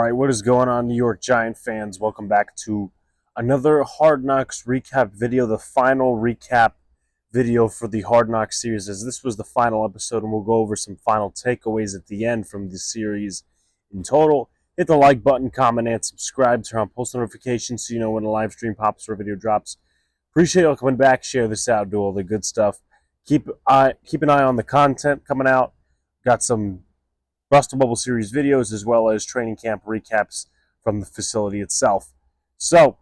right, what is going on, New York Giant fans? Welcome back to another Hard Knocks recap video, the final recap video for the Hard Knocks series, as this was the final episode, and we'll go over some final takeaways at the end from the series in total. Hit the like button, comment, and subscribe, turn on post notifications so you know when a live stream pops or a video drops. Appreciate y'all coming back, share this out, do all the good stuff. Keep an eye on the content coming out. Got some Bustle Bubble series videos as well as training camp recaps from the facility itself. So,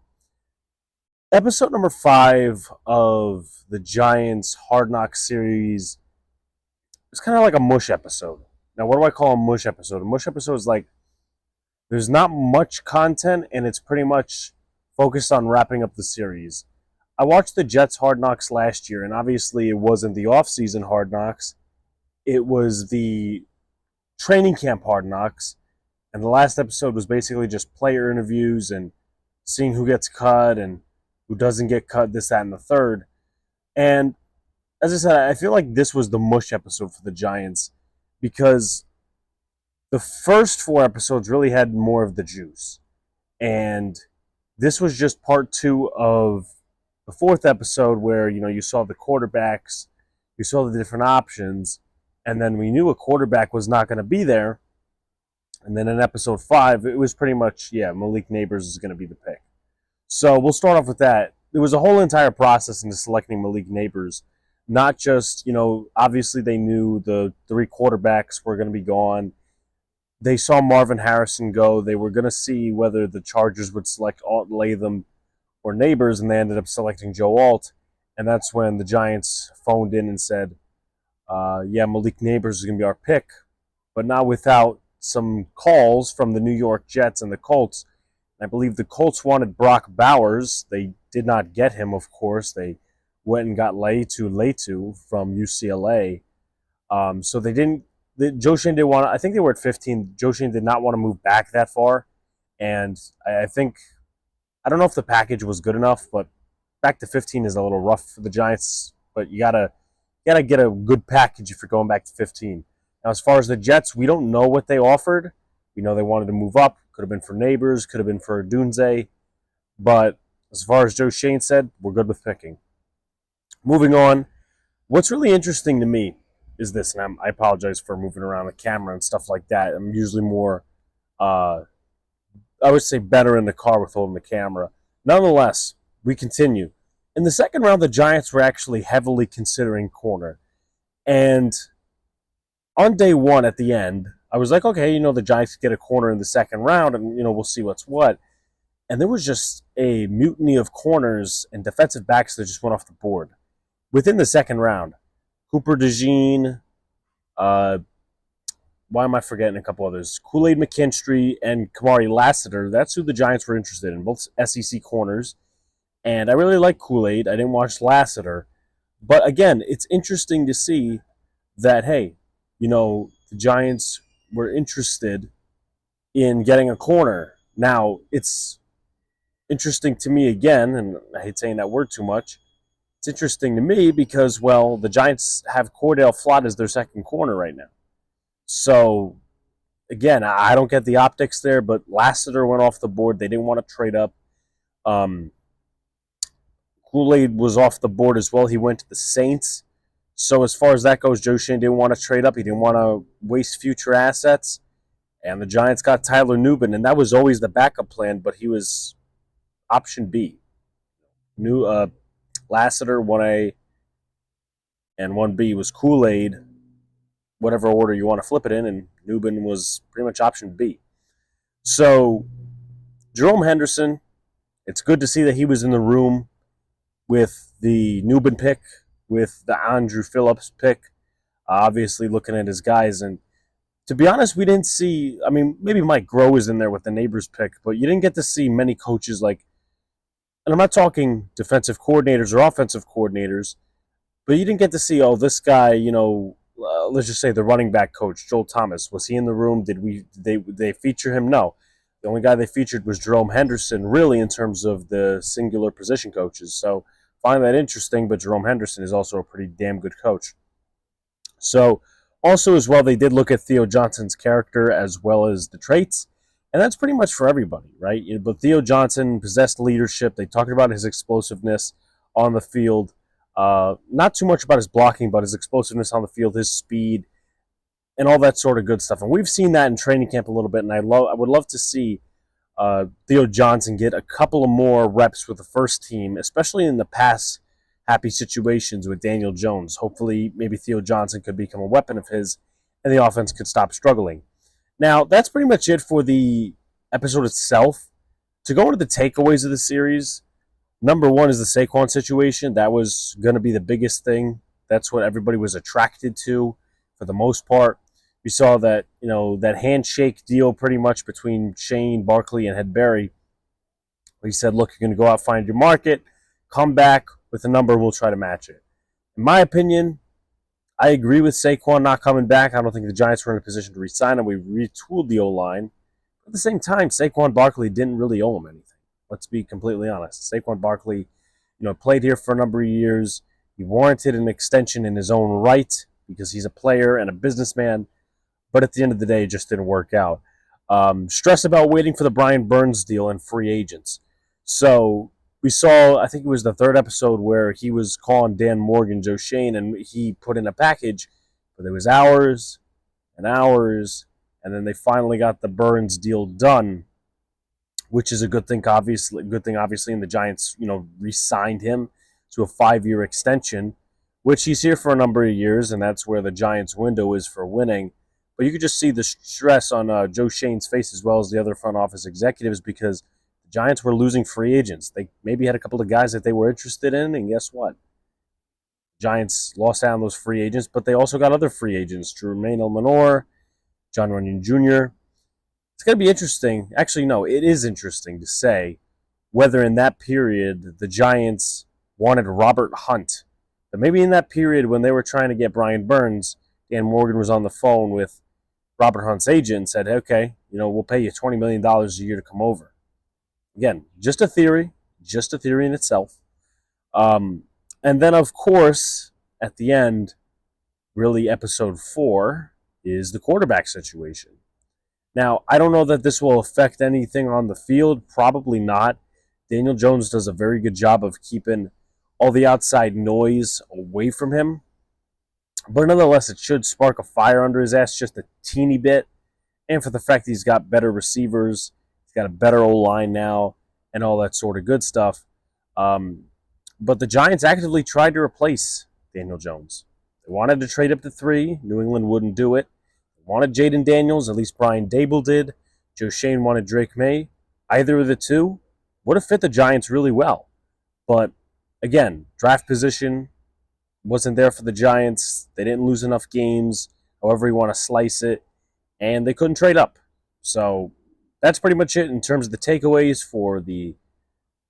episode number 5 of the Giants Hard Knocks series is kind of like a mush episode. Now, what do I call a mush episode? A mush episode is like there's not much content and it's pretty much focused on wrapping up the series. I watched the Jets Hard Knocks last year, and obviously it wasn't the off-season Hard Knocks. It was the training camp Hard Knocks, and the last episode was basically just player interviews and seeing who gets cut and who doesn't get cut, this, that, and the third. And as I said, I feel like this was the mush episode for the Giants because the first 4 episodes really had more of the juice. And this was just part 2 of the 4th episode where, you saw the quarterbacks, you saw the different options, and then we knew a quarterback was not going to be there. And then in episode 5, it was pretty much, Malik Nabers is going to be the pick. So we'll start off with that. There was a whole entire process into selecting Malik Nabers. Not just, obviously they knew the 3 quarterbacks were going to be gone. They saw Marvin Harrison go. They were going to see whether the Chargers would select Alt Latham or Nabers, and they ended up selecting Joe Alt. And that's when the Giants phoned in and said, Malik Nabers is going to be our pick, but not without some calls from the New York Jets and the Colts. I believe the Colts wanted Brock Bowers. They did not get him, of course. They went and got Latu from UCLA. So they didn't. Joe Schoen didn't want to. I think they were at 15. Joe Schoen did not want to move back that far, and I don't know if the package was good enough, but back to 15 is a little rough for the Giants. But you gotta get a good package if you're going back to 15. Now, as far as the Jets, we don't know what they offered. We know they wanted to move up. Could have been for Nabers, could have been for Dunze. But as far as Joe Schoen said, we're good with picking. Moving on, what's really interesting to me is this, and I apologize for moving around the camera and stuff like that. I'm usually more, I would say, better in the car with holding the camera. Nonetheless, we continue. In the second round, the Giants were actually heavily considering corner. And on day 1 at the end, I was like, okay, the Giants get a corner in the second round, and, we'll see what's what. And there was just a mutiny of corners and defensive backs that just went off the board within the second round. Cooper DeJean, why am I forgetting a couple others? Kool-Aid McKinstry and Kamari Lassiter. That's who the Giants were interested in, both SEC corners. And I really like Kool-Aid. I didn't watch Lassiter. But again, it's interesting to see that, hey, the Giants were interested in getting a corner. Now, it's interesting to me again, and I hate saying that word too much. It's interesting to me because, well, the Giants have Cordell Flott as their second corner right now. So, again, I don't get the optics there, but Lassiter went off the board. They didn't want to trade up. Kool-Aid was off the board as well. He went to the Saints. So as far as that goes, Joe Schoen didn't want to trade up. He didn't want to waste future assets. And the Giants got Tyler Nubin, and that was always the backup plan, but he was option B. Lassiter, 1A, and 1B was Kool-Aid, whatever order you want to flip it in, and Nubin was pretty much option B. So Jerome Henderson, it's good to see that he was in the room with the Nubin pick, with the Andrew Phillips pick, obviously looking at his guys. And to be honest, we didn't see, maybe Mike Groh is in there with the Nabers pick, but you didn't get to see many coaches like, and I'm not talking defensive coordinators or offensive coordinators, but you didn't get to see, this guy, let's just say the running back coach, Joel Thomas. Was he in the room? Did they feature him? No. The only guy they featured was Jerome Henderson, really, in terms of the singular position coaches. So find that interesting, but Jerome Henderson is also a pretty damn good coach. So also as well, they did look at Theo Johnson's character as well as the traits. And that's pretty much for everybody, right? But Theo Johnson possessed leadership. They talked about his explosiveness on the field. Not too much about his blocking, but his explosiveness on the field, his speed, and all that sort of good stuff. And we've seen that in training camp a little bit. And I would love to see Theo Johnson get a couple of more reps with the first team, especially in the pass happy situations with Daniel Jones. Hopefully, maybe Theo Johnson could become a weapon of his, and the offense could stop struggling. Now, that's pretty much it for the episode itself. To go into the takeaways of the series, number one is the Saquon situation. That was going to be the biggest thing. That's what everybody was attracted to for the most part. We saw that, that handshake deal pretty much between Shane, Barkley, and Hedberry. He said, look, you're going to go out, find your market, come back with a number, we'll try to match it. In my opinion, I agree with Saquon not coming back. I don't think the Giants were in a position to re-sign him. We retooled the O-line. At the same time, Saquon Barkley didn't really owe him anything. Let's be completely honest. Saquon Barkley, played here for a number of years. He warranted an extension in his own right because he's a player and a businessman. But at the end of the day, it just didn't work out. Stress about waiting for the Brian Burns deal and free agents. So we saw, I think it was the third episode where he was calling Dan Morgan, Joe Shane, and he put in a package, but there was hours and hours, and then they finally got the Burns deal done, which is a good thing, obviously. And the Giants, re-signed him to a 5-year extension, which he's here for a number of years, and that's where the Giants' window is for winning. But you could just see the stress on Joe Shane's face as well as the other front office executives because the Giants were losing free agents. They maybe had a couple of guys that they were interested in, and guess what? Giants lost out on those free agents, but they also got other free agents, Jermaine Elmanor, John Runyon Jr. It's going to be interesting. Actually, no, it is interesting to say whether in that period the Giants wanted Robert Hunt. But maybe in that period when they were trying to get Brian Burns, Dan Morgan was on the phone with Robert Hunt's agent and said, okay, we'll pay you $20 million a year to come over. Again, just a theory in itself. And then, of course, at the end, really episode 4 is the quarterback situation. Now, I don't know that this will affect anything on the field. Probably not. Daniel Jones does a very good job of keeping all the outside noise away from him. But nonetheless, it should spark a fire under his ass just a teeny bit. And for the fact that he's got better receivers, he's got a better O-line now, and all that sort of good stuff. But the Giants actively tried to replace Daniel Jones. They wanted to trade up to 3. New England wouldn't do it. They wanted Jaden Daniels, at least Brian Dable did. Joe Shane wanted Drake May. Either of the two would have fit the Giants really well. But again, draft position wasn't there for the Giants. They didn't lose enough games, however you want to slice it, and they couldn't trade up. So that's pretty much it in terms of the takeaways for the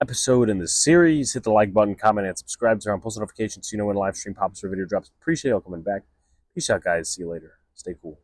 episode in the series. Hit the like button, comment, and subscribe. Turn on post notifications so you know when a live stream pops or video drops. Appreciate y'all coming back. Peace out, guys. See you later. Stay cool.